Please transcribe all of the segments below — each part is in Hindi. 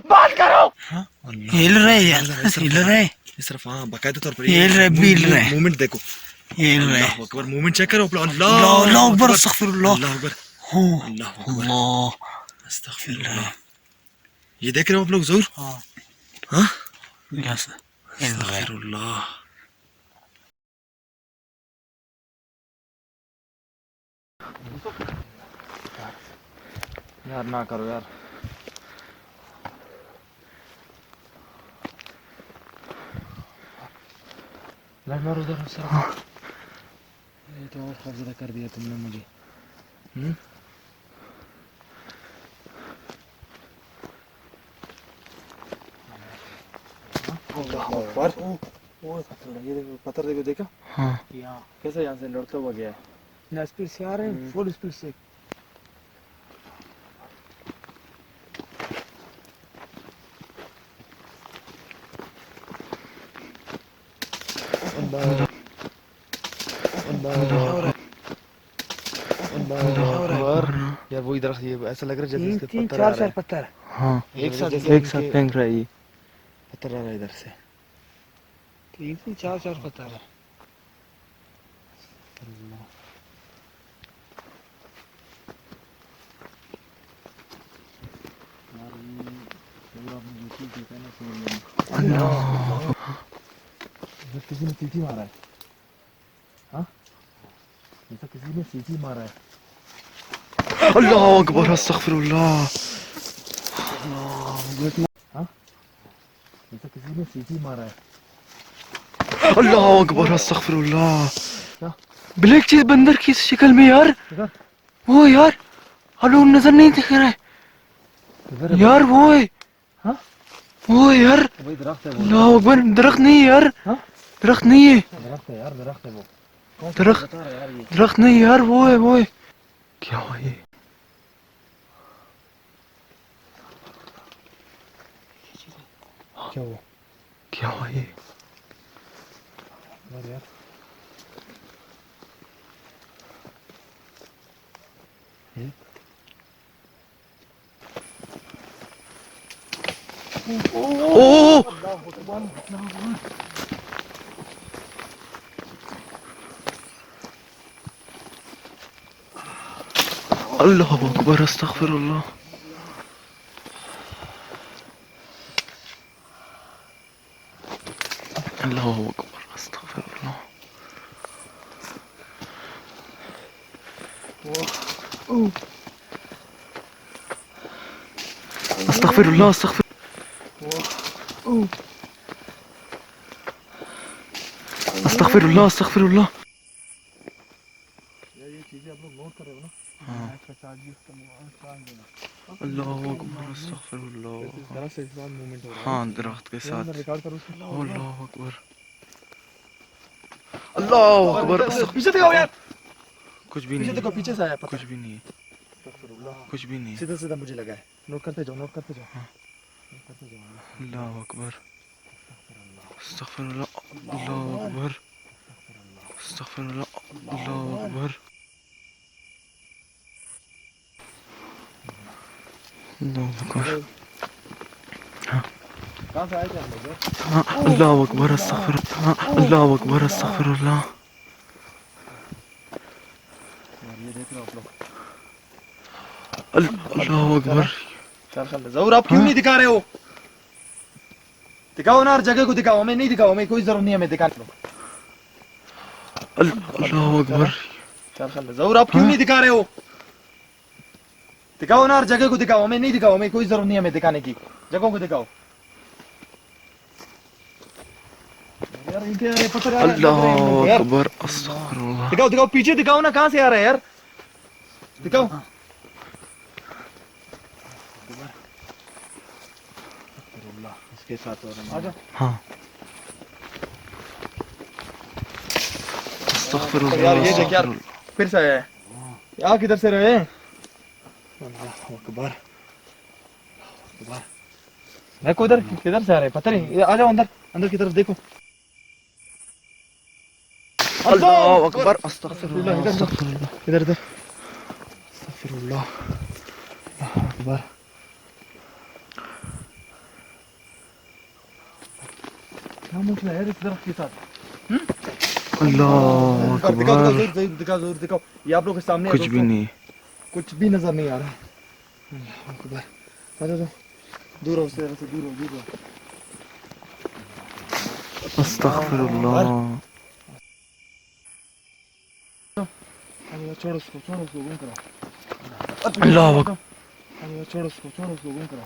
बात करो। हिल रहे यार, हिल रहे सिर्फ हाँ बाकायदा तौर पर हिल रहे, हिल रहे, मूवमेंट देखो, हिल रहे। अल्लाह अकबर, मूवमेंट चेक करो। अल्लाह अकबर, अस्तगफिरुल्लाह, अल्लाह अकबर, अल्लाह अकबर, अल्लाह, अस्तगफिरुल्लाह। ये देख रहे हो आप लोग ज़रूर? हाँ यस, अस्तगफिरुल्लाह। यार ना करो यार, लाइट मारो उधर सर। ये तो और खौफजदा कर दिया तुमने मुझे। ये देखो पत्थर, देखो देखा? हाँ कैसे यहाँ से लड़ता हुआ गया है। ना स्पीड से आ रहे हैं, फुल स्पीड से। यार वही दरख्त, ये ऐसा लग रहा है जैसे तीन पत्थर आ रहा चार है। पत्थर। हाँ, एक साथ फेंक रहा है, ये पत्थर आ रहा है इधर से। तीन चार पत्थर है। किसी ने सीटी मारा है। हाँ, ऐसा किसी ने सीटी मारा है। अल्लाह अकबर, अस्तगफिरुल्लाह। हाँ, ऐसा किसी ने सीटी मारा है। अल्लाह अकबर, अस्तगफिरुल्लाह। क्या? ब्लैक चीज बंदर की शक्ल में यार, वो यार हेलो नजर नहीं दिख रहा है यार, वो है। हाँ? वो यार, वही दरख्त है वो। अल्लाह अकबर, दरख्त नहीं है यार। हाँ? दरख्त नहीं है, दरख्त है यार, दरख्त है वो। दरख्त, बता रहा है यार ये। दरख्त नहीं यार, वो है, वो है। क्या है ये? क्या वो? क्या है ये? यार ओ अल्लाह अकबर, अस्तगफिरुल्लाह। अल्लाह अकबर, अस्तगफिरुल्लाह। अस्तगफिरुल्लाह, अस्तगफिर, अस्तगफिरुल्लाह, अस्तगफिरुल्लाह। यार ये चीजें आप लोग नोट कर रहे हो ना? हाँ, अल्लाह अकबर, अस्तगफिरुल्लाह। जरा से इस बार मूवमेंट हो रहा है। हाँ, दरख्त के साथ। रिकॉर्ड करो उसको। अल्लाह अकबर, अल्लाह अकबर, पीछे दिखाओ यार, कुछ भी पीछे नहीं, देखो, पीछे से आया पता। कुछ भी नहीं, कुछ भी नहीं। सीधा सीधा मुझे लगा है। नोट करते जाओ, नोट करते जाओ। अल्लाह अकबर, अस्तगफिरुल्लाह, अल्लाह अकबर, अस्तगफिरुल्लाह, अल्लाह अकबर, अल्लाह अकबर। कहाँ से आए थे हम लोग? हाँ, अल्लाह अकबर, अस्तगफिरुल्लाह, हाँ, अल्लाह अकबर, अस्तगफिरुल्लाह। ये देख रहे हो आप लोग? अल्लाह अकबर। जरूर आप क्यों नहीं दिखा रहे हो? दिखाओ ना, हर जगह को दिखाओ, हमें नहीं दिखाओ, हमें कोई जरूरत नहीं है हमें दिखाने को। अल्लाह अकबर। जरूर आप क्यों नहीं दिखा रहे हो? दिखाओ ना, हर जगह को दिखाओ, हमें नहीं दिखाओ, हमें कोई जरूरत नहीं है हमें दिखाने की। जगहों को दिखाओ यार, इनके यार पत्थर आ रहे हैं, अल्लाह यार। अकबर, अस्तगफिरुल्लाह। दिखाओ दिखाओ, पीछे दिखाओ ना, कहाँ से आ रहा है यार? दिखाओ। इसके साथ हो रहा है। आजा। हाँ, अस्तगफिरुल्लाह, यार ये देख यार, अस्तगफिरुल्लाह। फिर से आया है। यहाँ किधर से रहे? अल्लाह अकबर, अकबर। देखो इधर किधर से आ रहे हैं पता नहीं। आ जाओ अंदर, अंदर की तरफ देखो। अल्लाह अकबर, अस्तगफिरुल्लाह, अस्तगफिरुल्लाह। इधर इधर। अस्तगफिरुल्लाह, अल्लाह अकबर। क्या मसला है इस दरख्त के साथ? अल्लाह दिखाओ दिखाओ अकबर। जरूर दिखाओ जरूर दिखाओ, ये आप लोग के सामने है कुछ भी दोस्तों। नहीं। कुछ भी नजर नहीं आ रहा है। अल्लाह अकबर। आ जाओ दूर हो, उससे दूर हो दूर हो। अस्तगफिरुल्लाह। छोड़ो उसको घूम करो। अल्लाह अकबर। छोड़ो उसको घूम करो।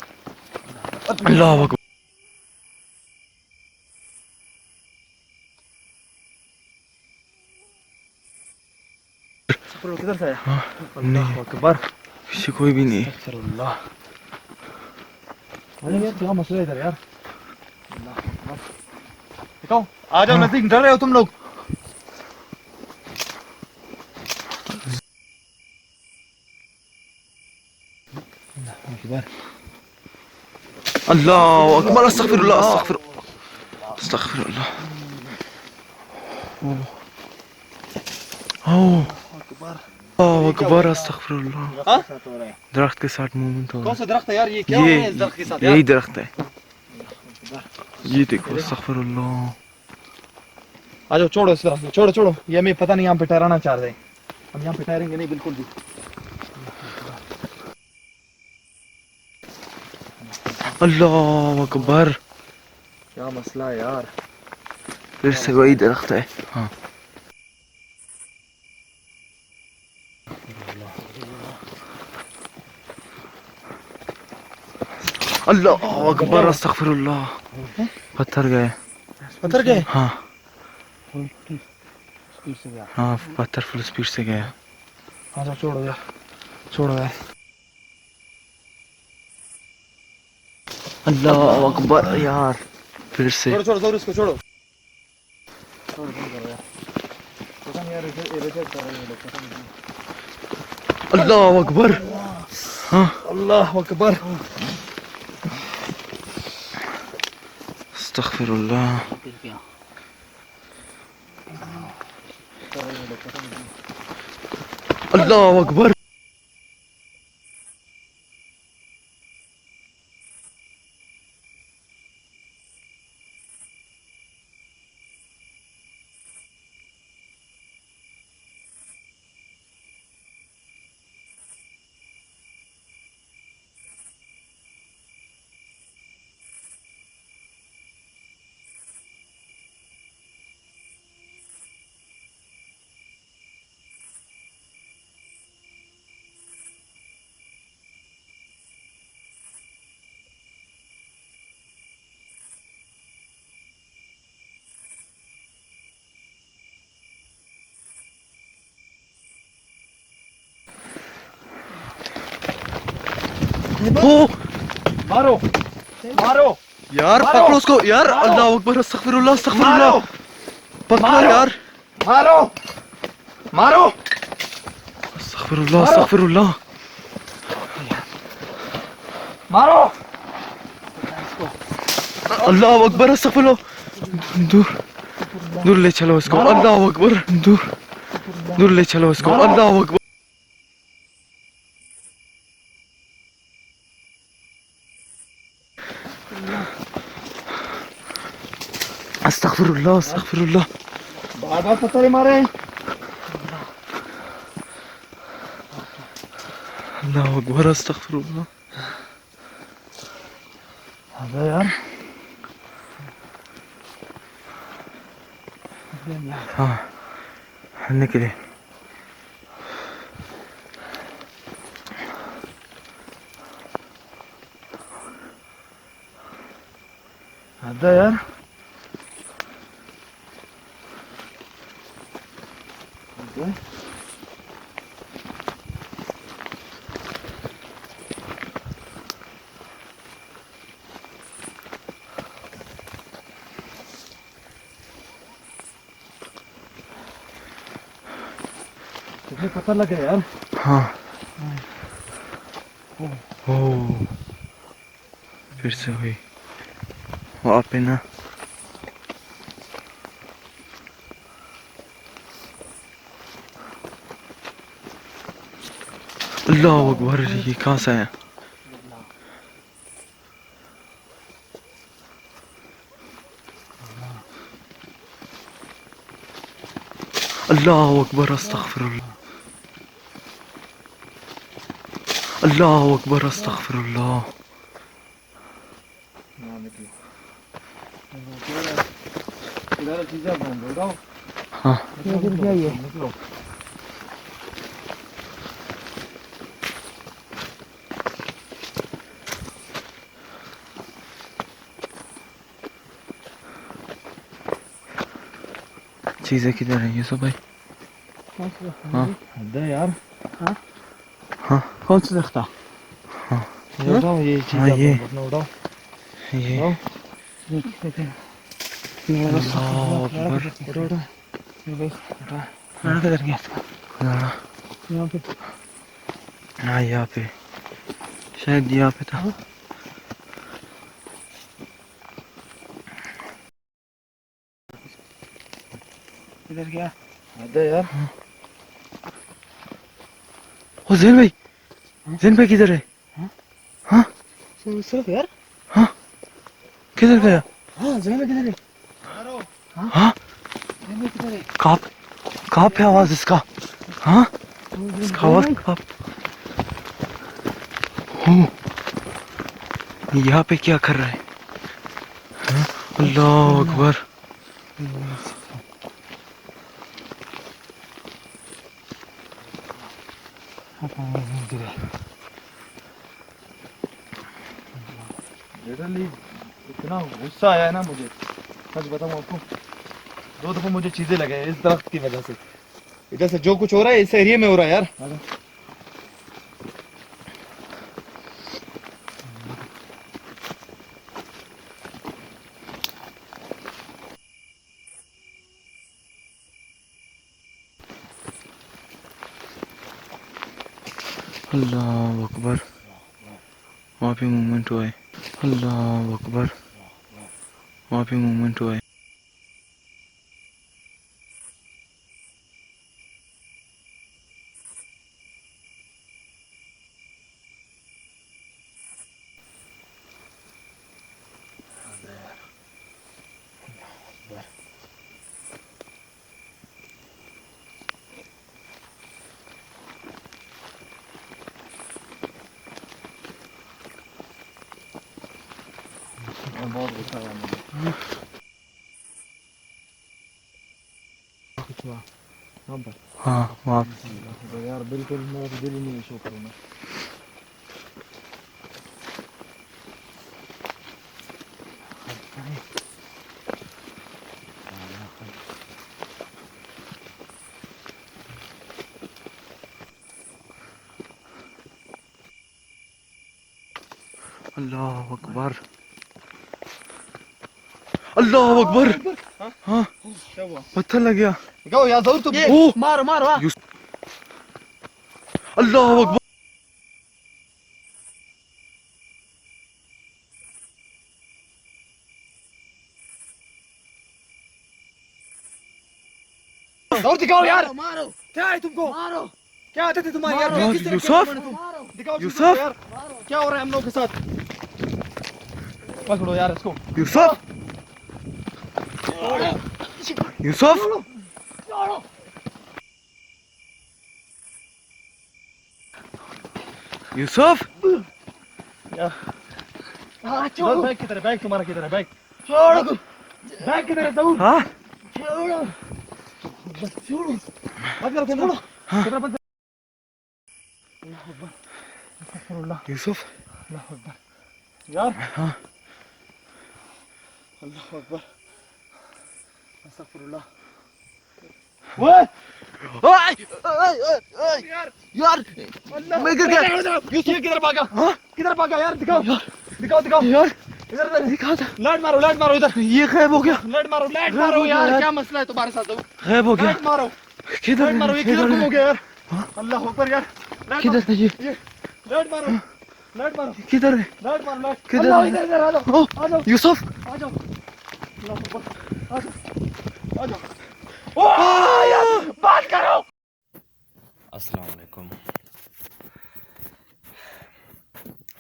अल्लाह अकबर। किधर से आया? नहीं, अल्लाह अकबर। पीछे कोई भी नहीं। अस्तगफिरुल्लाह। अरे यार क्या मसला है इधर यार? अल्लाह अकबर। दिखाओ, आ जाओ नजदीक, डर रहे हो तुम लोग? अल्लाह अकबर। अल्लाह अकबर। अस्तगफिरुल्लाह अस्तगफिरुल्लाह अस्तगफिरुल्लाह। ओह अकबर। अल्लाह अकबर। अस्तगफिरुल्लाह। हाँ? दरख्त के साथ मूवमेंट हो कौन रहा सा दरख्त है यार? ये क्या है। हो रहा है इस दरख्त के साथ यार? यही दरख्त है। ये देखो। अस्तगफिरुल्लाह। आ जाओ, छोड़ो इस तरफ, छोड़ो छोड़ो, ये हमें पता नहीं, यहाँ पे ठहराना चाह रहे हैं। हम यहाँ पे ठहरेंगे नहीं बिल्कुल भी। अल्लाह अकबर। क्या मसला है यार? फिर से वही दरख्त है। हाँ। अल्लाह अकबर। अस्तगफिरुल्लाह। पत्थर गए। पत्थर गए? हाँ स्पीड से गया। हाँ, पत्थर फुल स्पीड से गया। आ जाओ, छोड़ो यार, छोड़ो यार। अल्लाह अकबर यार। फिर से। छोड़ो छोड़ो जरूर इसको छोड़ो। छोड़ो तुम करो यार। पता नहीं यार, रिजेक्ट कर रहे हैं लोग, पता नहीं। अल्लाह अकबर। हाँ। अल्लाह अकबर। अस्तगफिरुल्लाह। फिर क्या? अल्लाह अकबर। ओ मारो मारो यार, मारो। पकड़ो उसको यार। अल्लाह अकबर। अस्तगफिरुल्लाह अस्तगफिरुल्लाह। पकड़ो मारो। यार। मारो मारो। अस्तगफिरुल्लाह अस्तगफिरुल्लाह। मारो। अल्लाह अकबर। अस्तगफिरुल्लाह। दूर दूर ले चलो इसको। अल्लाह अकबर। दूर दूर ले चलो इसको। अल्लाह अकबर। अस्तगफिरुल्लाह अस्तगफिरुल्लाह। बार बार पत्थर मारे। अल्लाह अकबर। अस्तगफिरुल्लाह। अबे यार, हाँ, निकले। हद है यार। कितने पत्थर लगे यार? हाँ। ओह, फिर से हुई वहाँ पे ना। अल्लाह अकबर, ये कहाँ से है? अल्लाह अकबर, अस्तगफिरुल्लाह, अल्लाह अकबर, अस्तगफिरुल्लाह। हाँ निकलो। इधर चीजें बंद हो जाओ। हाँ इधर क्या है? निकलो। चीजें किधर है यूसुफ भाई? हाँ हद है यार। हाँ कौन सा रखता? ये उठाओ, ये चीजें हाँ, ये। अपना उठाओ। ये उठाओ अल्लाह अकबर। उठाओ उठाओ। लड़ा किधर गया? हाँ यहाँ पे हाँ, यहाँ पे शायद यहाँ पे था। किधर गया? हद है यार। ओ जैन भाई किधर है? सिर्फ यार। किधर गया? हाँ जमीन किधर है? हाँ जमीन किधर है? कहाँ पे आवाज इसका? हाँ इसका आवाज कहाँ? हूँ, यहाँ पे क्या कर रहा है? हाँ? अल्लाह अकबर। लिटरली इतना गुस्सा आया है ना मुझे, सच बताऊं आपको। 2 दफा मुझे चीजें लगे हैं इस दरख्त की वजह से। इधर से जो कुछ हो रहा है इस एरिया में हो रहा है यार। अल्लाह अकबर, वहाँ पे मूवमेंट हुआ है। अल्लाह अकबर, वहाँ पे मूवमेंट हुआ है। बहुत गुस्सा आया मुझे। कुछ हुआ वहाँ पर? हाँ वहाँ तो यार बिल्कुल मैं तो दिल ही नहीं शो करूँगा। अल्लाह अकबर, अल्लाह अकबर। हाँ क्या हुआ? पत्थर लग गया। गाओ यार जरूर तुम। ओ मारो मारो हाँ। अल्लाह अकबर। जरूर दिखाओ यार। मारो क्या है तुमको? मारो क्या आदत है तुम्हारी यार? यार, किस तरह के यूसुफ! बने तुम? दिखाओ चीज़ों यूसुफ! को यार। क्या हो रहा है हम लोग के साथ? पकड़ो यार इसको। यूसुफ, यूसुफ, यूसुफ। यार हाँ छोड़ो। बैग किधर है? बैग तुम्हारा किधर है? बैग छोड़ो। बैग किधर है? जरूर हाँ छोड़ो। छोड़ो। बंद करो कैमरा। कैमरा बंद करो। अल्लाह यूसुफ। अकबर यार। हाँ अल्लाह अकबर। अस्तगफुरुल्लाह। ओए ओए ओए यार मैं गिर गया। यूसुफ किधर भागा? हाँ किधर भागा यार? दिखाओ दिखाओ दिखाओ यार इधर इधर दिखा था, लाइट मारो इधर। ये गायब हो गया। लाइट मारो यार। क्या मसला है तुम्हारे साथ? गायब हो गया। लाइट मारो किधर लाइट मारो। ये किधर गुम हो गया यार? अल्लाह अकबर यार। लाइट किधर है ये? लाइट मारो लाइट मारो किधर है? लाइट मारो लाइट। किधर अल्लाह है? इधर इधर आ जाओ ओ आ जाओ यूसुफ। आ जाओ। अल्लाह अकबर आ जाओ आ जाओ। ओ यार बात करो। अस्सलाम वालेकुम।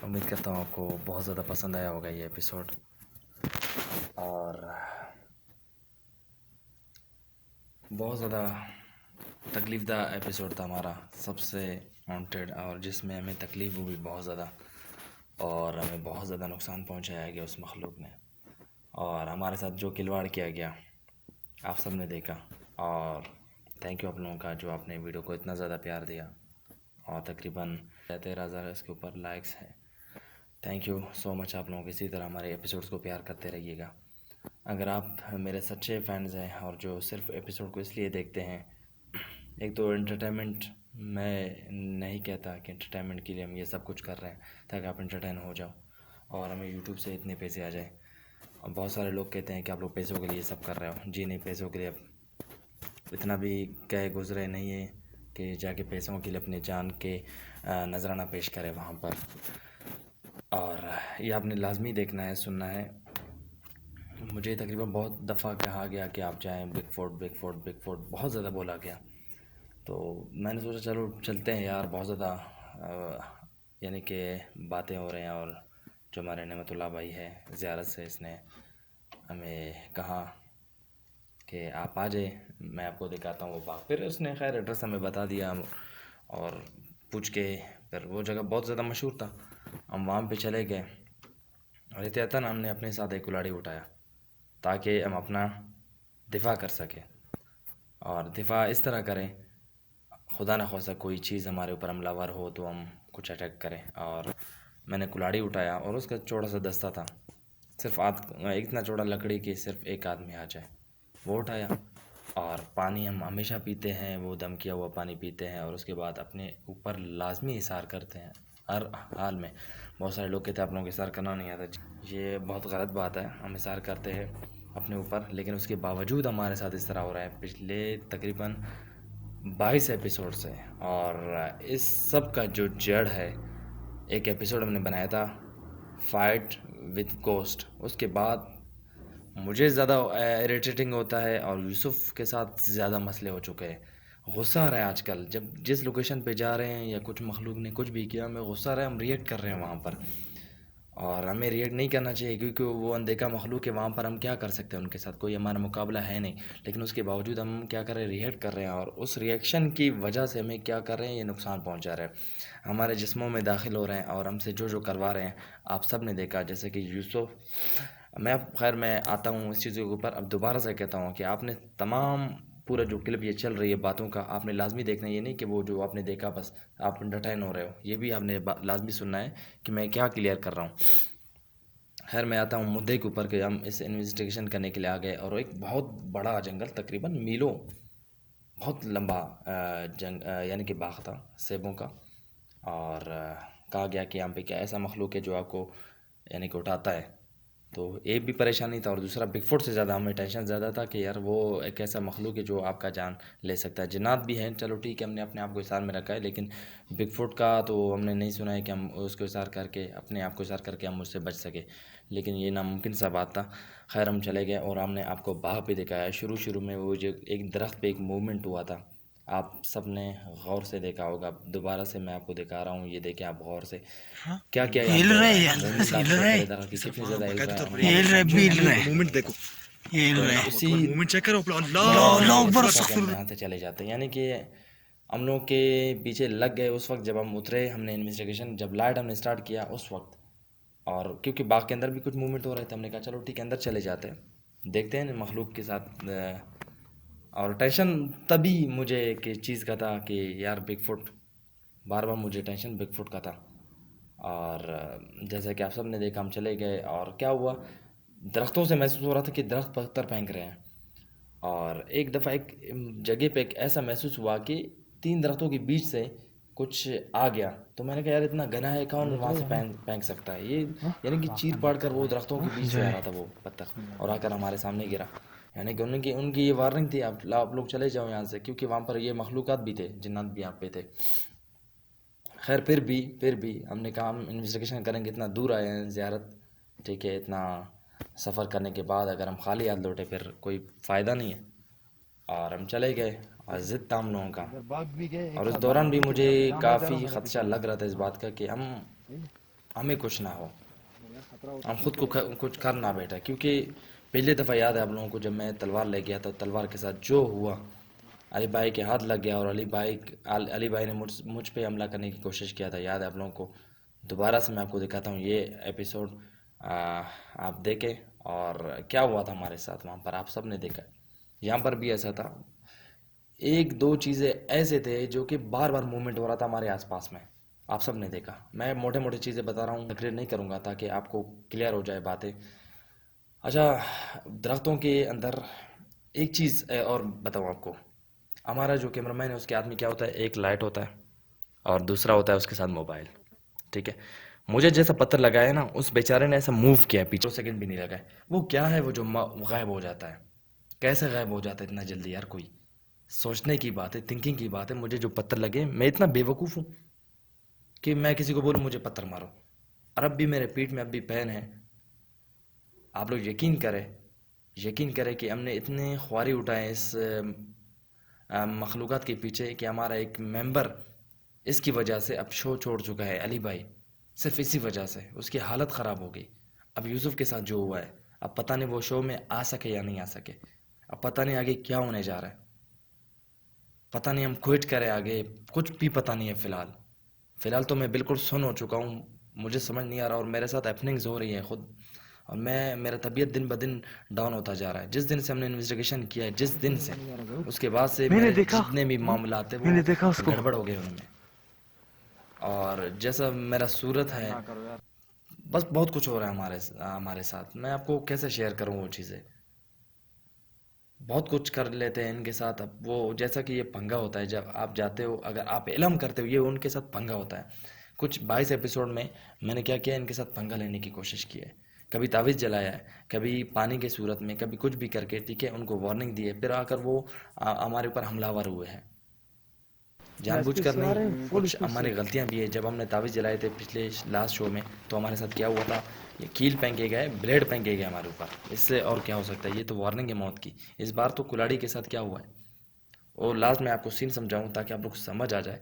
उम्मीद करता हूँ आपको बहुत ज़्यादा पसंद आया होगा ये एपिसोड। और बहुत ज़्यादा तकलीफ़दा एपिसोड था हमारा, सबसे हॉन्टेड, और जिसमें हमें तकलीफ़ हुई बहुत ज़्यादा और हमें बहुत ज़्यादा नुकसान पहुंचाया गया उस मखलूक ने, और हमारे साथ जो खिलवाड़ किया गया आप सब ने देखा। और थैंक यू आप लोगों का जो आपने वीडियो को इतना ज़्यादा प्यार दिया, और तकरीबन 13,000 इसके ऊपर लाइक्स हैं। थैंक यू सो मच आप लोगों को, इसी तरह हमारे एपिसोड्स को प्यार करते रहिएगा। अगर आप मेरे सच्चे फैंस हैं और जो सिर्फ एपिसोड को इसलिए देखते हैं, एक तो एंटरटेनमेंट, मैं नहीं कहता कि एंटरटेनमेंट के लिए हम ये सब कुछ कर रहे हैं ताकि आप एंटरटेन हो जाओ और हमें यूट्यूब से इतने पैसे आ जाए। और बहुत सारे लोग कहते हैं कि आप लोग पैसों के लिए सब कर रहे हो। जी नहीं, पैसों के लिए अब इतना भी कह गुजरे नहीं है कि जाके पैसों के लिए अपने जान के नजराना पेश करें वहाँ पर। और ये आपने लाजमी देखना है, सुनना है। मुझे तकरीबन बहुत दफ़ा कहा गया कि आप जाएं big fort, big fort, big fort, बहुत ज़्यादा बोला गया। तो मैंने सोचा चलो चलते हैं यार, बहुत ज़्यादा यानी कि बातें हो रही हैं। और जो हमारे नेमतुल्लाह भाई है ज़ियारत से, इसने हमें कहा कि आप आ जाए, मैं आपको दिखाता हूँ वो बाग। फिर उसने खैर एड्रेस हमें बता दिया और पूछ के फिर वो जगह बहुत ज़्यादा मशहूर था, हम वहाँ पे चले गए। और एहतियातन हमने अपने साथ एक कुल्हाड़ी उठाया ताकि हम अपना दिफा कर सकें, और दिफा इस तरह करें खुदा न खास्ता कोई चीज़ हमारे ऊपर हमलावर हो तो हम कुछ अटैक करें। और मैंने कुल्हाड़ी उठाया और उसका चौड़ा सा दस्ता था, सिर्फ इतना चौड़ा लकड़ी कि सिर्फ एक आदमी आ जाए, वो उठाया। और पानी हम हमेशा पीते हैं, वो दम किया हुआ पानी पीते हैं, और उसके बाद अपने ऊपर लाजमी इशार करते हैं हर हाल में। बहुत सारे लोग कहते हैं आप लोगों को इशार करना नहीं आता, ये बहुत गलत बात है। हम इशार करते हैं अपने ऊपर, लेकिन उसके बावजूद हमारे साथ इस तरह हो रहा है पिछले तकरीबन 22 एपिसोड से। और इस सब का जो जड़ है, एक एपिसोड हमने बनाया था फाइट विद गोस्ट, उसके बाद मुझे ज़्यादा इरिटेटिंग होता है और यूसुफ के साथ ज़्यादा मसले हो चुके हैं। गुस्सा आ रहा है आजकल, जब जिस लोकेशन पे जा रहे हैं या कुछ मखलूक ने कुछ भी किया, हमें गुस्सा आ रहा है, हम रिएक्ट कर रहे हैं वहाँ पर। और हमें रिएक्ट नहीं करना चाहिए क्योंकि वो अनदेखा मखलूक है, वहाँ पर हम क्या कर सकते हैं उनके साथ, कोई हमारा मुकाबला है नहीं। लेकिन उसके बावजूद हम क्या कर रहे हैं, रिएक्ट कर रहे हैं, और उस रिएक्शन की वजह से हमें क्या कर रहे हैं, ये नुकसान पहुँचा रहे हैं, हमारे जिस्मों में दाखिल हो रहे हैं और हमसे जो जो करवा रहे हैं आप सब ने देखा। जैसे कि यूसुफ, मैं आता हूँ इस चीज़ों के ऊपर, अब दोबारा से कहता हूँ कि आपने तमाम पूरा जो क्लिप ये चल रही है बातों का, आपने लाजमी देखना है। ये नहीं कि वो जो आपने देखा बस आप एंटरटेन हो रहे हो, ये भी आपने लाजमी सुनना है कि मैं क्या क्लियर कर रहा हूँ। खैर मैं आता हूँ मुद्दे के ऊपर कि हम इस इन्वेस्टिगेशन करने के लिए आ गए, और एक बहुत बड़ा जंगल, तकरीबन मीलों बहुत लंबा यानी कि बाग था सेबों का। और कहा गया कि यहाँ पे क्या ऐसा मखलूक है जो आपको यानी कि उठाता है। तो एक भी परेशानी था, और दूसरा बिगफुट से ज़्यादा हमें टेंशन ज़्यादा था कि यार वो एक ऐसा मखलूक है जो आपका जान ले सकता है। जिन्नात भी हैं, चलो ठीक है, हमने अपने आप को इशार में रखा है, लेकिन बिगफुट का तो हमने नहीं सुना है कि हम उसको इशार करके अपने आप को इशार करके हम उससे बच सके, लेकिन ये नामुमकिन सा बात था। खैर हम चले गए और हमने आपको बाग भी दिखाया। शुरू में वो जो एक दरख्त पे एक मूवमेंट हुआ था, आप सब ने गौर से देखा होगा। दोबारा से मैं आपको दिखा रहा हूँ, ये देखें आप गौर से। क्या क्या हिल रहे हैं, हिल रहे हैं। कितनी ज़्यादा हिल रहा है। हिल रहे, हिल रहे, मूवमेंट देखो, ये हिल रहे। उसी मूवमेंट चेक करो। अल्लाह अकबर, यहाँ से चले जाते हैं, यानी कि हम लोग के पीछे लग गए उस वक्त जब हम उतरे। हमने इन्वेस्टिगेशन जब लाइट हमने स्टार्ट किया उस वक्त, और क्योंकि बाग के अंदर भी कुछ मूवमेंट हो रहे थे, हमने कहा चलो ठीक है अंदर चले जाते हैं, देखते हैं मखलूक के साथ। और टेंशन तभी मुझे कि चीज़ का था कि यार बिगफुट, बार बार मुझे टेंशन बिगफुट का था। और जैसे कि आप सब ने देखा, हम चले गए और क्या हुआ, दरख्तों से महसूस हो रहा था कि दरख्त पत्थर फेंक रहे हैं। और एक दफ़ा एक जगह पे एक ऐसा महसूस हुआ कि 3 दरख्तों के बीच से कुछ आ गया। तो मैंने कहा यार इतना घना है, कौन वहाँ से फेंक सकता है ये, यानी कि चीर पाड़ कर वो दरख्तों के बीच से आ रहा था वो पत्थर, और आकर हमारे सामने गिरा। यानी कि उनकी ये वार्निंग थी, आप लोग चले जाओ यहाँ से, क्योंकि वहाँ पर ये मखलूक़ात भी थे, जिन्नात भी यहाँ पे थे। खैर फिर भी हमने कहा हम इन्वेस्टिगेशन करेंगे, इतना दूर आए हैं ज़ियारत, ठीक है, इतना सफ़र करने के बाद अगर हम खाली हाथ लौटे फिर कोई फ़ायदा नहीं है। और हम चले गए और ज़िद था हम लोगों का। और उस दौरान भी मुझे काफ़ी ख़दशा लग रहा था इस बात का कि हम हमें कुछ ना हो, हम खुद को कुछ कर ना बैठे। क्योंकि पहली दफ़ा याद है आप लोगों को जब मैं तलवार ले गया तो तलवार के साथ जो हुआ, अली भाई के हाथ लग गया और अली भाई ने मुझ पे हमला करने की कोशिश किया था, याद है आप लोगों को। दोबारा से मैं आपको दिखाता हूँ ये एपिसोड, आप देखें और क्या हुआ था हमारे साथ वहाँ पर, आप सब ने देखा। यहाँ पर भी ऐसा था, एक दो चीज़ें ऐसे थे जो कि बार बार मूवमेंट हो रहा था हमारे आसपास में, आप सब ने देखा। मैं मोटे मोटे चीज़ें बता रहा हूँ, तकरीर नहीं करूँगा ताकि आपको क्लियर हो जाए बातें। अच्छा, दरख्तों के अंदर एक चीज़ और बताऊँ आपको, हमारा जो कैमरामैन है उसके हाथ में क्या होता है, एक लाइट होता है और दूसरा होता है उसके साथ मोबाइल, ठीक है। मुझे जैसा पत्थर लगाया ना, उस बेचारे ने ऐसा मूव किया, पीछे 2 सेकंड भी नहीं लगाए। वो क्या है वो जो गायब हो जाता है, कैसे गायब हो जाता है इतना जल्दी यार? कोई सोचने की बात है, थिंकिंग की बात है। मुझे जो पत्थर लगे, मैं इतना बेवकूफ़ हूँ कि मैं किसी को बोलूँ मुझे पत्थर मारो, और अब भी मेरे पीठ में अब भी पेन है। आप लोग यकीन करें कि हमने इतने ख्वारी उठाए इस मखलूक़ात के पीछे कि हमारा एक मेंबर इसकी वजह से अब शो छोड़ चुका है, अली भाई, सिर्फ इसी वजह से उसकी हालत ख़राब हो गई। अब यूसुफ के साथ जो हुआ है, अब पता नहीं वो शो में आ सके या नहीं आ सके, अब पता नहीं आगे क्या होने जा रहा है, पता नहीं हम क्विट करें आगे, कुछ भी पता नहीं है। फ़िलहाल तो मैं बिल्कुल सुन हो चुका हूँ, मुझे समझ नहीं आ रहा और मेरे साथ हैपनिंग्स हो रही हैं खुद, और मेरा तबीयत दिन ब दिन डाउन होता जा रहा है। जिस दिन से हमने इन्वेस्टिगेशन किया है, जिस दिन से, उसके बाद से मेरे जितने भी मामला थे मैंने देखा वो उसको। गड़बड़ हो गए उनमें। और जैसा मेरा सूरत है, बस बहुत कुछ हो रहा है हमारे साथ। मैं आपको कैसे शेयर करूं वो चीज़ें, बहुत कुछ कर लेते हैं इनके साथ। अब वो जैसा कि ये पंगा होता है जब आप जाते हो, अगर आप इल्म करते हो, ये उनके साथ पंगा होता है। कुछ 22 एपिसोड में मैंने क्या किया, इनके साथ पंगा लेने की कोशिश की है। कभी तावीज़ जलाया है, कभी पानी की सूरत में, कभी कुछ भी करके, ठीक है, उनको वार्निंग दी है, फिर आकर वो हमारे ऊपर हमलावर हुए हैं, जानबूझकर नहीं। कुछ हमारी गलतियां भी है। जब हमने तावीज़ जलाए थे पिछले लास्ट शो में, तो हमारे साथ क्या हुआ था, ये कील फेंके गए, ब्लेड फेंके गए हमारे ऊपर। इससे और क्या हो सकता है, ये तो वार्निंग है मौत की। इस बार तो कुलाड़ी के साथ क्या हुआ है, और लास्ट में आपको सीन समझाऊं ताकि आप लोग समझ आ जाए।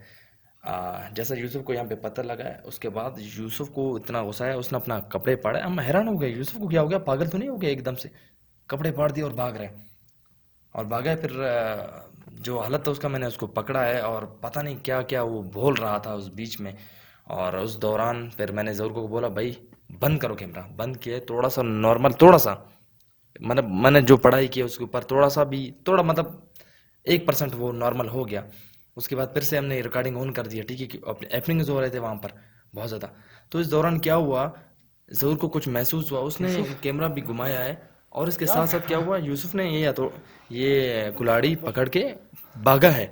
जैसा यूसुफ को यहाँ पे पत्थर लगा है, उसके बाद यूसुफ को इतना गुस्सा है, उसने अपना कपड़े फाड़े। हम हैरान हो गए, यूसुफ को क्या हो गया, पागल तो नहीं हो गया एकदम से? कपड़े फाड़ दिए और भाग रहे, और भागा है। फिर जो हालत था उसका, मैंने उसको पकड़ा है और पता नहीं क्या क्या वो बोल रहा था उस बीच में। और उस दौरान फिर मैंने ज़रूर को बोला, भाई बंद करो कैमरा। बंद किए, थोड़ा सा नॉर्मल, थोड़ा सा मतलब मैंने जो पढ़ाई की उसके ऊपर थोड़ा सा भी, थोड़ा मतलब 1% वो नॉर्मल हो गया। उसके बाद फिर से हमने रिकॉर्डिंग ऑन कर दिया, ठीक है, कि अपने हैपनिंग्स हो रहे थे वहाँ पर बहुत ज़्यादा। तो इस दौरान क्या हुआ, ज़रूर को कुछ महसूस हुआ, उसने कैमरा भी घुमाया है, और इसके साथ साथ क्या हुआ, यूसुफ ने ये कुल्हाड़ी पकड़ के भागा है।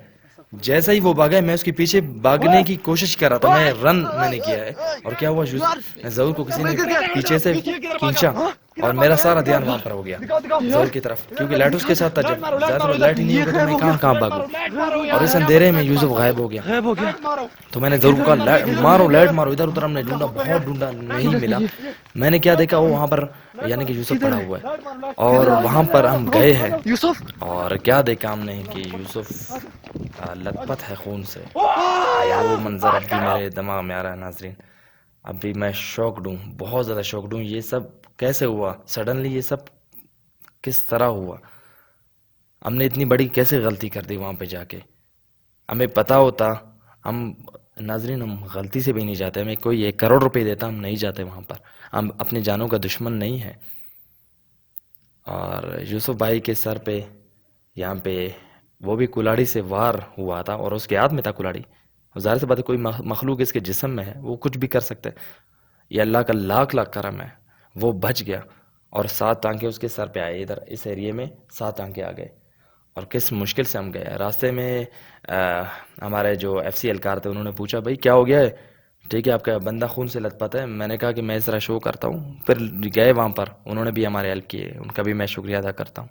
जैसा ही वो भागा है, मैं उसके पीछे भागने की कोशिश कर रहा था, मैंने किया है। और क्या हुआ, ज़रूर को किसी ने पीछे से खींचा और मेरा सारा ध्यान वहां पर हो गया ज़रूर की तरफ, क्योंकि लाइट उसके साथ था। जब ज़्यादा लाइट ही नहीं होगा तो मैं कहाँ भागूं, और इस अंधेरे में यूसुफ गायब हो गया। तो मैंने ज़रूर कहा, लाइट मारो, इधर उधर हमने ढूंढा, बहुत ढूंढा, नहीं मिला। मैंने क्या देखा, वो वहाँ पर यानी कि यूसुफ पड़ा हुआ है, और वहाँ पर हम गए हैं, और क्या देखा हमने कि यूसुफ लथपथ है खून से। वो मंजर अब भी मेरे दिमाग में आ रहा है नाजरीन, अभी मैं शॉक्ड हूँ, बहुत ज़्यादा शॉक्ड हूँ। ये सब कैसे हुआ सडनली, ये सब किस तरह हुआ? हमने इतनी बड़ी कैसे गलती कर दी वहाँ पे जाके? हमें पता होता, हम नाजरीन, हम गलती से भी नहीं जाते। हमें कोई 1 करोड़ रुपए देता, हम नहीं जाते वहाँ पर। हम अपने जानों का दुश्मन नहीं है। और यूसुफ भाई के सर पे यहाँ पे वो भी कुल्हाड़ी से वार हुआ था, और उसके हाथ में था कुल्हाड़ी। ज़ाहिर सी बात है, कोई मखलूक इसके जिस्म में है, वो कुछ भी कर सकता है। ये अल्लाह का लाख लाख करम है, वो बच गया। और 7 टांके उसके सर पे आए, इधर इस एरिए में 7 टांके आ गए। और किस मुश्किल से हम गए। रास्ते में हमारे जो FC एहलकार थे, उन्होंने पूछा, भाई क्या हो गया है, ठीक है, आपका बंदा खून से लथपथ है। मैंने कहा कि मैं इस तरह शो करता हूँ। फिर गए वहाँ पर, उन्होंने भी हमारी हेल्प की, उनका भी मैं शुक्रिया अदा करता हूँ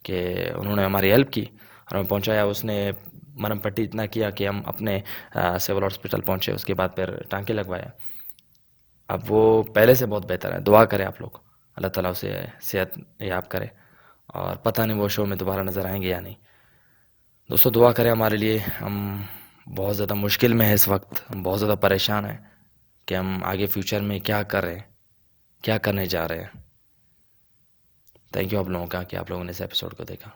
कि उन्होंने हमारी हेल्प की और हमें पहुँचाया। उसने मरहम पट्टी इतना किया कि हम अपने सिविल हॉस्पिटल पहुँचे। उसके बाद फिर टांके लगवाया। अब वो पहले से बहुत बेहतर है। दुआ करें आप लोग, अल्लाह ताला उसे सेहत याब करे, और पता नहीं वो शो में दोबारा नज़र आएंगे या नहीं। दोस्तों दुआ करें हमारे लिए, हम बहुत ज़्यादा मुश्किल में है इस वक्त, हम बहुत ज़्यादा परेशान हैं। कि हम आगे फ्यूचर में क्या कर रहे हैं, क्या करने जा रहे हैं। थैंक यू आप लोगों का कि आप लोगों ने इस एपिसोड को देखा।